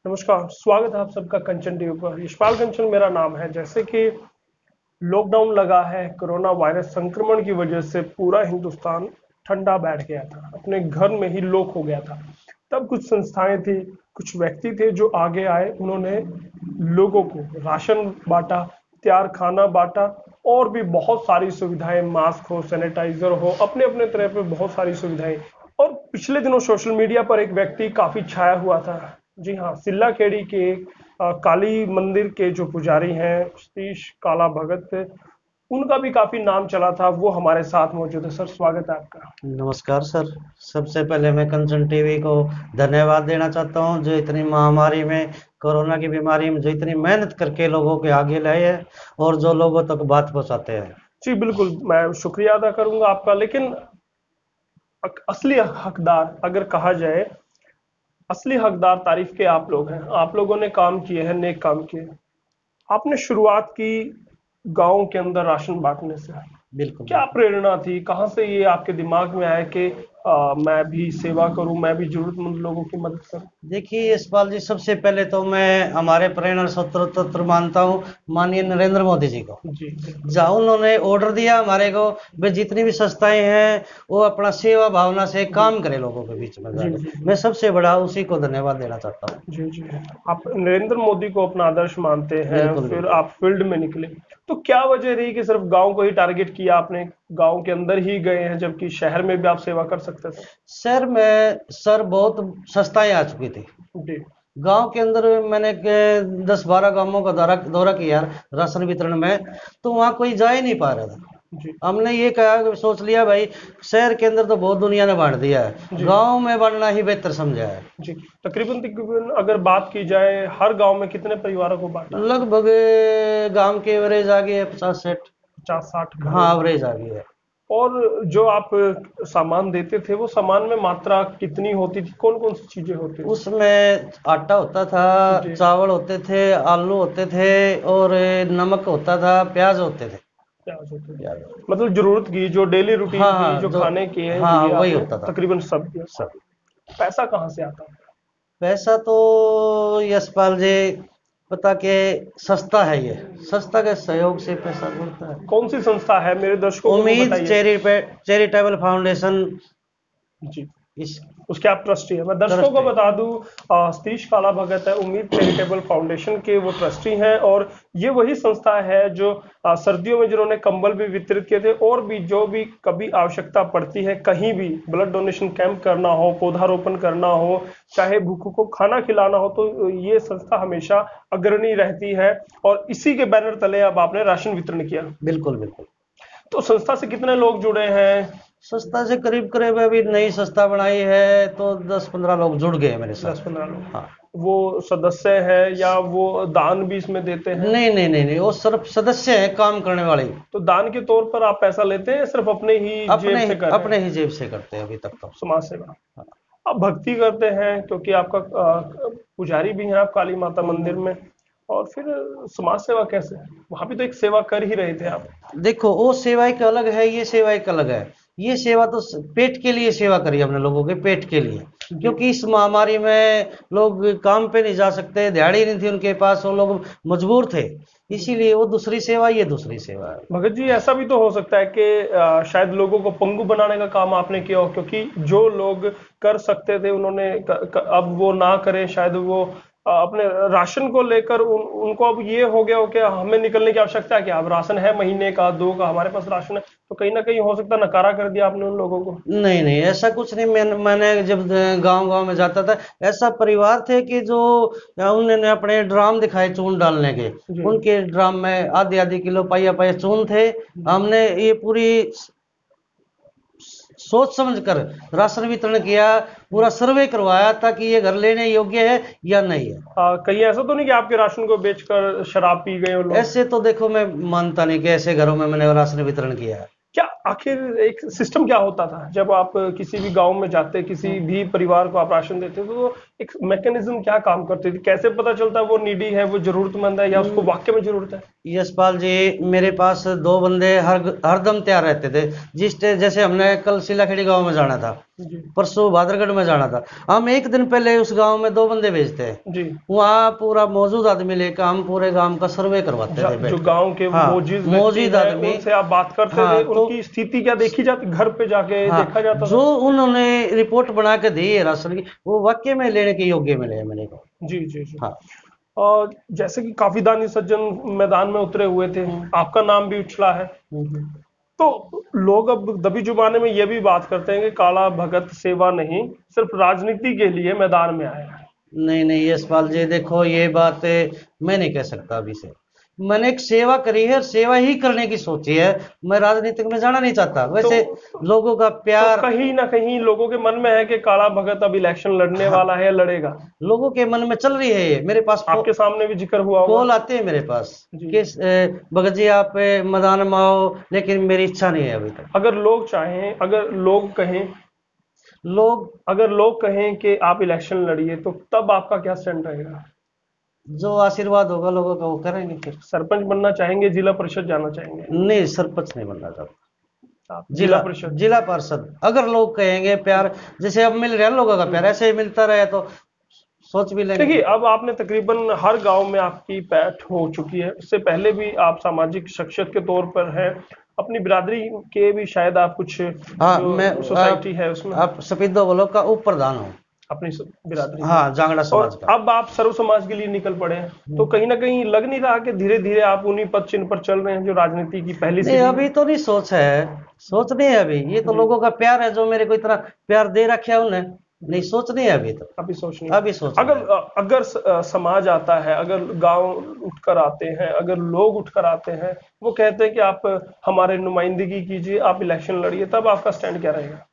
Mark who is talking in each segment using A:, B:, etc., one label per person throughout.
A: नमस्कार, स्वागत है आप सबका कंचन टीवी पर। यशपाल कंचन मेरा नाम है। जैसे कि लॉकडाउन लगा है, कोरोना वायरस संक्रमण की वजह से पूरा हिंदुस्तान ठंडा बैठ गया था, अपने घर में ही लॉक हो गया था। तब कुछ संस्थाएं थी, कुछ व्यक्ति थे जो आगे आए, उन्होंने लोगों को राशन बांटा, तैयार खाना बांटा और भी बहुत सारी सुविधाएं, मास्क हो, सैनिटाइजर हो, अपने अपने तरह पे बहुत सारी सुविधाएं। और पिछले दिनों सोशल मीडिया पर एक व्यक्ति काफी छाया हुआ था। जी हाँ, सिल्ला खेड़ी के काली मंदिर के जो पुजारी हैं, सतीश काला भगत, उनका भी काफी नाम चला था। वो हमारे साथ मौजूद है। सर, स्वागत है आपका।
B: नमस्कार सर। सबसे पहले मैं कंचन टीवी को धन्यवाद देना चाहता हूं, जो इतनी महामारी में, कोरोना की बीमारी में जो इतनी मेहनत करके लोगों के आगे लाए हैं और जो लोगों तक बात पहुंचाते हैं।
A: जी बिल्कुल, मैं शुक्रिया अदा करूंगा आपका। लेकिन असली हकदार अगर कहा जाए, असली हकदार तारीफ के आप लोग हैं। आप लोगों ने काम किए हैं, नेक काम किए। आपने शुरुआत की गांव के अंदर राशन बांटने से।
B: बिल्कुल
A: क्या
B: बिल्कुल।
A: प्रेरणा थी, कहाँ से ये आपके दिमाग में आया कि मैं भी सेवा करूं, मैं भी जरूरतमंद लोगों की मदद करूं?
B: देखिए यशपाल जी, सबसे पहले तो मैं हमारे प्रेरणा स्रोत मानता हूँ माननीय नरेंद्र मोदी जी को।
A: जी बिल्कुल।
B: जहाँ उन्होंने ऑर्डर दिया हमारे को, वे जितनी भी संस्थाएं हैं वो अपना सेवा भावना से
A: जी
B: काम करें लोगों के बीच में
A: जी
B: जाकर।
A: जी जी
B: मैं सबसे बड़ा उसी को धन्यवाद देना चाहता हूँ।
A: जी जी। आप नरेंद्र मोदी को अपना आदर्श मानते हैं,
B: बिल्कुल
A: फिर
B: बिल्कुल।
A: आप फील्ड में निकले। तो क्या वजह रही कि सिर्फ गांव को ही टारगेट किया आपने? गांव के अंदर ही गए हैं, जबकि शहर में भी आप सेवा कर सकते थे।
B: शहर में सर बहुत संस्थाएं आ चुकी थी।
A: जी
B: गांव के अंदर मैंने 10-12 गांवों का दौरा दौरा किया राशन वितरण में, तो वहां कोई जा ही नहीं पा रहा था।
A: जी
B: हमने ये कहा कि सोच लिया भाई, शहर के अंदर तो बहुत दुनिया ने बांट दिया है,
A: जी
B: गांव में बांटना ही बेहतर समझा है।
A: जी। तकरीबन तकरीबन अगर बात की जाए, हर गांव में कितने परिवारों को बांटा आपने?
B: लगभग गांव के एवरेज आ गई है 50-60।
A: 50-60 घरों
B: हाँ,
A: में।
B: एवरेज आ गई है।
A: और जो आप सामान देते थे, वो सामान में मात्रा कितनी होती थी, कौन कौन सी चीजें होती थी?
B: उसमें आटा होता था,
A: जी।
B: चावल होते थे, आलू होते थे और नमक होता था, प्याज होते थे।
A: प्याज होते थे।
B: प्याज।
A: मतलब जरूरत की, जो डेली
B: हाँ
A: रूटीन की,
B: हाँ,
A: जो
B: जो,
A: खाने की है,
B: हाँ
A: ये
B: वही
A: आपने
B: होता था
A: तकरीबन सब दिया।
B: सब।
A: पैसा कहाँ से आता?
B: पैसा तो यशपाल जी, पता के सस्ता है ये, सस्ता के सहयोग से पैसा मिलता है।
A: कौन सी संस्था है, मेरे दर्शकों को भी
B: उम्मीद
A: बताइए।
B: Charitable foundation.
A: जी।
B: इस
A: उसके आप ट्रस्टी है। मैं दर्शकों
B: ट्रस्ट
A: को
B: है।
A: बता दूं, सतीश काला भगत है, उम्मीद चैरिटेबल फाउंडेशन के वो ट्रस्टी हैं। और ये वही संस्था है जो सर्दियों में जिन्होंने कंबल भी वितरित किए थे, और भी जो भी कभी आवश्यकता पड़ती है, कहीं भी ब्लड डोनेशन कैंप करना हो, पौधारोपण करना हो, चाहे भूखों को खाना खिलाना हो, तो ये संस्था हमेशा अग्रणी रहती है। और इसी के बैनर तले अब आपने राशन वितरण किया।
B: बिल्कुल बिल्कुल।
A: तो संस्था से कितने लोग जुड़े हैं?
B: संस्था से करीब करीब अभी नई संस्था बनाई है तो 10-15 लोग जुड़ गए मेरे
A: दस
B: साथ।
A: पंद्रह
B: हाँ।
A: लोग वो सदस्य हैं, या वो दान भी इसमें देते हैं?
B: नहीं नहीं नहीं नहीं, वो सिर्फ सदस्य है, काम करने वाले।
A: तो दान के तौर पर आप पैसा लेते हैं, या सिर्फ अपने ही जेब से कर रहे
B: अपने
A: हैं?
B: ही जेब से करते हैं अभी तक तो।
A: समाज सेवा। आप भक्ति करते हैं, क्योंकि आपका पुजारी भी हैं आप काली माता मंदिर
B: हम्म।
A: में। और फिर समाज सेवा कैसे? वहां भी तो एक सेवा कर ही रहे थे आप।
B: देखो, वो सेवा एक अलग है, ये सेवा एक अलग है। ये सेवा तो पेट के लिए सेवा करी हमने, लोगों के पेट के लिए।
A: जी
B: क्योंकि इस महामारी में लोग काम पे नहीं जा सकते, दिहाड़ी नहीं थी उनके पास, वो लोग मजबूर थे।
A: जी।
B: इसीलिए वो दूसरी सेवा, ये दूसरी सेवा है।
A: भगत जी, ऐसा भी तो हो सकता है कि शायद लोगों को पंगु बनाने का काम आपने किया हो, क्योंकि जो लोग कर सकते थे उन्होंने अब वो ना करें, शायद वो अपने राशन को लेकर उनको अब ये हो गया हो कि हमें निकलने की आवश्यकता है, कि अब राशन है महीने का, दो का हमारे पास राशन है। तो कहीं ना कहीं हो सकता है नकारा कर दिया आपने उन लोगों को।
B: नहीं नहीं, ऐसा कुछ नहीं। मैंने जब गांव गांव में जाता था, ऐसा परिवार थे कि जो उन्होंने अपने ड्राम दिखाए चून डालने के।
A: जी
B: उनके ड्राम में आधी आधी किलो, पाइया पाइया चून थे।
A: जी।
B: हमने ये पूरी सोच समझ कर राशन वितरण किया, पूरा सर्वे करवाया ताकि ये घर लेने योग्य है या नहीं है।
A: कहीं ऐसा तो नहीं कि आपके राशन को बेचकर शराब पी गए वो लोग?
B: ऐसे तो देखो, मैं मानता नहीं कि ऐसे घरों में मैंने राशन वितरण किया है।
A: क्या आखिर एक सिस्टम क्या होता था जब आप किसी भी गांव में जाते, किसी भी परिवार को आप राशन देते, तो एक मैकेनिज्म क्या काम करती थी, कैसे पता चलता है वो नीडी है, वो जरूरतमंद है, या उसको वाकई में जरूरत है?
B: यशपाल जी, मेरे पास दो बंदे हरदम तैयार रहते थे। जैसे हमने कल सिलाखेड़ी गांव में जाना था,
A: जी
B: परसों भादरगढ़ में जाना था, हम एक दिन पहले उस गांव में दो बंदे भेजते हैं।
A: जी।
B: वहाँ पूरा मौजूद आदमी लेकर हम पूरे गांव का सर्वे करवाते थे
A: जो
B: बैठ कर।
A: गांव के
B: हाँ,
A: मौजूद व्यक्ति
B: मौजूद
A: हैं
B: आदमी।
A: उनसे आप बात करते थे,
B: हाँ, तो
A: उनकी स्थिति क्या देखी जाती, घर पे जाके देखा
B: हाँ,
A: जाता
B: जो
A: था?
B: उन्होंने रिपोर्ट बना के दी है राशन की, वो वाकई में लेने के योग्य मिले मेरे को।
A: जी जी जी।
B: हाँ।
A: और जैसे कि काफी दानी सज्जन मैदान में उतरे हुए थे, आपका नाम भी उछला है,
B: हम्म।
A: तो लोग अब दबी जुबान में ये भी बात करते हैं कि काला भगत सेवा नहीं, सिर्फ राजनीति के लिए मैदान में आया है।
B: नहीं नहीं यशपाल जी, देखो ये बात मैं नहीं कह सकता अभी से। मैंने एक सेवा करी है, सेवा ही करने की सोची है। मैं राजनीतिक में जाना नहीं चाहता।
A: तो
B: वैसे लोगों का
A: तो
B: प्यार,
A: कहीं ना कहीं लोगों के मन में है कि काला भगत अब इलेक्शन लड़ने
B: हाँ,
A: वाला है या लड़ेगा।
B: लोगों के मन में चल रही है ये। मेरे पास
A: आपके सामने भी जिक्र हुआ होगा।
B: कॉल आते हैं मेरे पास
A: जी।
B: कि भगत जी आप मैदान में आओ, लेकिन मेरी इच्छा नहीं है अभी तक।
A: अगर लोग चाहें,
B: लोग,
A: अगर लोग कहें कि आप इलेक्शन लड़िए, तो तब आपका क्या स्टैंड रहेगा?
B: जो आशीर्वाद होगा लोगों का वो करेंगे फिर।
A: सरपंच बनना चाहेंगे, जिला परिषद जाना चाहेंगे?
B: नहीं, सरपंच नहीं बनना चाहता।
A: आप जिला
B: जिला
A: परिषद?
B: जिला पार्षद अगर लोग कहेंगे, प्यार जैसे अब मिल रहा है लोगों का प्यार ऐसे ही मिलता रहे तो सोच भी लेंगे।
A: देखिए, अब आपने तकरीबन हर गांव में आपकी पैठ हो चुकी है, उससे पहले भी आप सामाजिक शख्सियत के तौर पर हैं, अपनी बिरादरी के भी शायद आप कुछ
B: हाँ,
A: जो
B: मैं
A: सोसाइटी है उसमें
B: आप सफेदो बोलो का उप प्रधान हूँ।
A: अपनी बिरादरी में।
B: हाँ, जांगड़ा
A: और
B: समाज का।
A: अब आप सर्व समाज के लिए निकल पड़े हैं, तो कहीं ना कहीं लग नहीं रहा कि धीरे धीरे आप उन्हीं पद चिन्ह पर चल रहे हैं जो राजनीति की पहली
B: नहीं,
A: सीढ़ी है?
B: अभी तो नहीं सोच है, सोच नहीं है अभी। ये तो
A: जी।
B: लोगों का प्यार है जो मेरे को इतना प्यार दे रखा है उन्हें। नहीं, सोच नहीं है अभी तो।
A: अभी सोच नहीं।
B: अभी सोच
A: अगर
B: रहे हैं।
A: समाज आता है, अगर गांव उठकर आते हैं, अगर लोग उठकर आते हैं, वो कहते हैं कि आप हमारे नुमाइंदगी कीजिए, आप इलेक्शन लड़िए, तब आपका स्टैंड क्या रहेगा?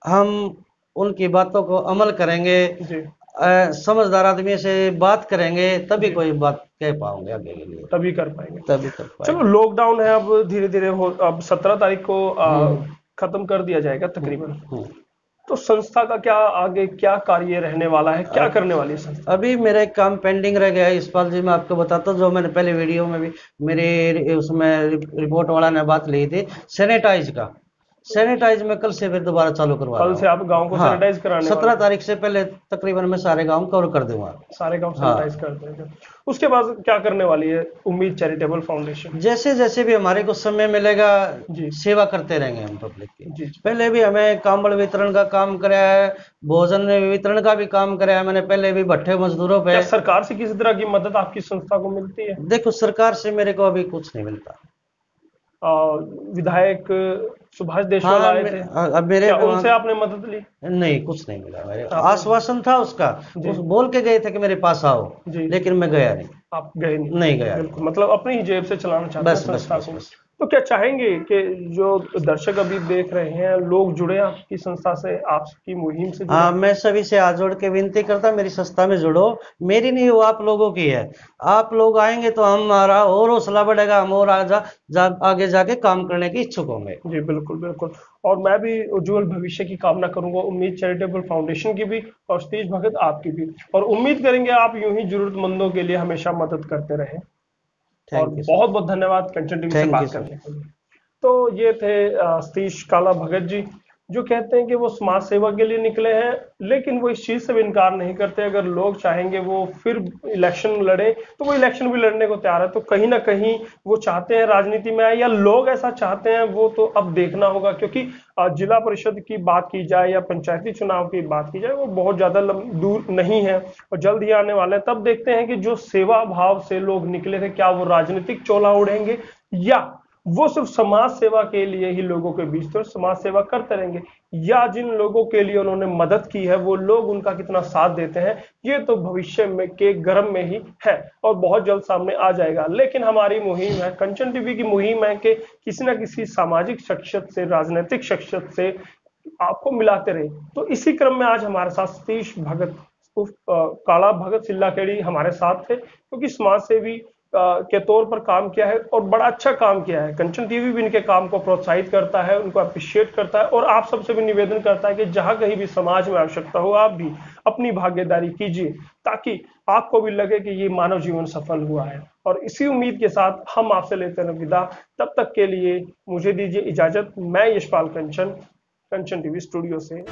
B: हम उनकी बातों को अमल करेंगे,
A: जी
B: समझदार आदमी से बात करेंगे, तभी
A: जी।
B: कोई बात कह पाओगे आगे के लिए।
A: तभी कर पाएंगे।
B: तभी कर
A: चलो,
B: पाएंगे।
A: लॉकडाउन है, अब धीरे धीरे हो, अब 17 तारीख को
B: हम्म।
A: खत्म कर दिया जाएगा
B: हम्म।
A: तकरीबन।
B: हम्म।
A: तो संस्था का क्या आगे क्या कार्य रहने वाला है, क्या करने वाली है संस्था?
B: अभी मेरा एक काम पेंडिंग रह गया है यशपाल जी, मैं आपको बताता हूँ। जो मैंने पहले वीडियो में भी मेरे उसमें रिपोर्ट वाला ने बात ली थी, सैनिटाइज का। सैनिटाइज में कल से फिर दोबारा चालू करवा
A: कल
B: रहा
A: से आप
B: हूँ।
A: गांव को
B: हाँ,
A: सैनिटाइज कराने वाले
B: 17
A: हैं?
B: तारीख से पहले तकरीबन मैं सारे गांव कवर कर दूंगा।
A: सारे गांव
B: हाँ,
A: सैनिटाइज कर देंगे। उसके बाद क्या करने वाली है उम्मीद चैरिटेबल फाउंडेशन?
B: जैसे जैसे भी हमारे को समय मिलेगा,
A: जी
B: सेवा करते रहेंगे हम पब्लिक की।
A: जी जी।
B: पहले भी हमें कंबल वितरण का काम कराया है, भोजन वितरण का भी काम कराया है मैंने पहले भी, भट्टे मजदूरों पे।
A: क्या सरकार से किसी तरह की मदद आपकी संस्था को मिलती है?
B: देखो, सरकार से मेरे को अभी कुछ नहीं मिलता।
A: विधायक सुभाष देशवाल
B: हाँ,
A: आए थे,
B: अब मेरे
A: क्या उनसे आपने मदद ली?
B: नहीं, कुछ नहीं मिला। मेरे
A: आपने?
B: आश्वासन था उसका,
A: जी
B: उस बोल के गए थे कि मेरे पास आओ,
A: जी।
B: लेकिन मैं गया नहीं।
A: आप गए नहीं?
B: नहीं गया
A: बिल्कुल,
B: नहीं।
A: मतलब अपनी ही जेब से चलाना चाहते हैं
B: बस बस
A: संस्था
B: बस
A: को।
B: बस।
A: तो क्या चाहेंगे कि जो दर्शक अभी देख रहे हैं, लोग जुड़े आपकी संस्था से, आपकी मुहिम से जुड़े?
B: हाँ, मैं सभी से हाथ जोड़ के विनती करता, मेरी संस्था में जुड़ो। मेरी नहीं, वो आप लोगों की है। आप लोग आएंगे तो हमारा और हौसला बढ़ेगा, हम और आगे जाके काम करने की इच्छुक होंगे।
A: जी बिल्कुल बिल्कुल। और मैं भी उज्जवल भविष्य की कामना करूंगा, उम्मीद चैरिटेबल फाउंडेशन की भी, और सतीश भगत आपकी भी। और उम्मीद करेंगे आप यूं ही जरूरतमंदों के लिए हमेशा मदद करते रहें। और
B: थैंक यू सर।
A: बहुत बहुत धन्यवाद कंचन टीवी से
B: थैंक यू
A: बात
B: सर।
A: करने के लिए। तो ये थे सतीश काला भगत जी, जो कहते हैं कि वो समाज सेवा के लिए निकले हैं, लेकिन वो इस चीज से भी इनकार नहीं करते, अगर लोग चाहेंगे वो फिर इलेक्शन लड़े तो वो इलेक्शन भी लड़ने को तैयार है। तो कहीं ना कहीं वो चाहते हैं राजनीति में आए, या लोग ऐसा चाहते हैं, वो तो अब देखना होगा। क्योंकि जिला परिषद की बात की जाए या पंचायती चुनाव की बात की जाए, वो बहुत ज्यादा दूर नहीं है और जल्द ही आने वाले हैं। तब देखते हैं कि जो सेवा भाव से लोग निकले थे, क्या वो राजनीतिक चोला उड़ेंगे, या वो सिर्फ समाज सेवा के लिए ही लोगों के बीच तो समाज सेवा करते रहेंगे, या जिन लोगों के लिए उन्होंने मदद की है वो लोग उनका कितना साथ देते हैं, ये तो भविष्य में के गर्भ में ही है और बहुत जल्द सामने आ जाएगा। लेकिन हमारी मुहिम है, कंचन टीवी की मुहिम है कि किसी ना किसी सामाजिक शख्सियत से, राजनीतिक शख्सियत से आपको मिलाते रहे। तो इसी क्रम में आज हमारे साथ सतीश भगत काला भगत सिल्लाखेड़ी हमारे साथ थे, क्योंकि समाज सेवी के तौर पर काम किया है और बड़ा अच्छा काम किया है। कंचन टीवी भी इनके काम को प्रोत्साहित करता है, उनको अप्रिशिएट करता है और आप सबसे भी निवेदन करता है कि जहां कहीं भी समाज में आवश्यकता हो आप भी अपनी भागीदारी कीजिए, ताकि आपको भी लगे कि ये मानव जीवन सफल हुआ है। और इसी उम्मीद के साथ हम आपसे लेते हैं विदा। तब तक के लिए मुझे दीजिए इजाजत। मैं यशपाल कंचन, कंचन टीवी स्टूडियो से।